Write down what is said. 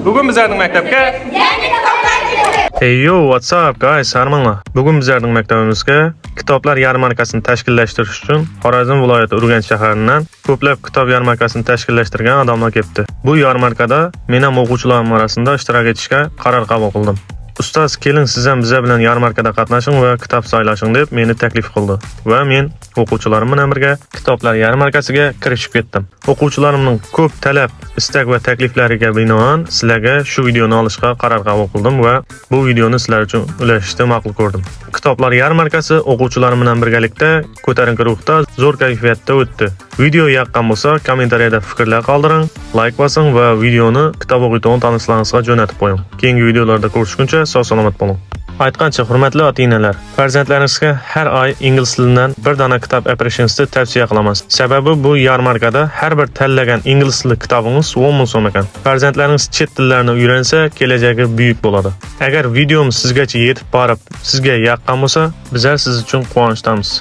Bugun bizlarning maktabga yangi kitoblar keldi. Hey yo, what's up guys, harmanglar. Bugun bizlarning maktabimizga kitoblar yarmarkasini tashkillashtirish uchun Xorazm viloyati Urganch shaharidan ko'plab kitob yarmarkasini tashkillashtirgan odamlar kelibdi. Bu yarmarkada men ham o'quvchilarim orasida ishtirok etishga qaror qabul qildim. Ustoz, keling siz ham bizlar bilan yarmarkada qatnashing va kitob saylashing deb meni taklif qildi va men o'quvchilarim bilan birga kitoblar yarmarkasiga kirishib ketdim. O'quvchilarimning ko'p talab, istak va takliflariga binoan sizlarga shu videoni olishga qaror qabul qildim va bu videoni sizlar uchun ulashishni ma'qul ko'rdim. Kitoblar yarmarkasi o'quvchilarim bilan birgalikda ko'tarinki ruhda, zo'r kayfiyatda o'tdi. Video yoqqan bo'lsa, kommentariyada fikrlar qoldiring, like bosing va videoni kitob o'qiydigan tanishlaringizga jo'natib qo'ying. Keyingi videolarda ko'rishguncha sog' salomat bo'ling. Aytgancha, hurmatli ota-onalar, farzandlaringizga har oy ingliz tilidan bir dona kitob apirishingizni tavsiya qilamiz. Sababi bu yarmarkada har bir tanlagan ingliz tili kitobingiz 10 ming so'm ekan. Farzandlaringiz chet tillarini o'rgansa, kelajagi buyuk bo'ladi. Agar videomiz sizgacha yetib borib, sizga yoqqan bo'lsa, bizlar siz uchun quvonchdamiz.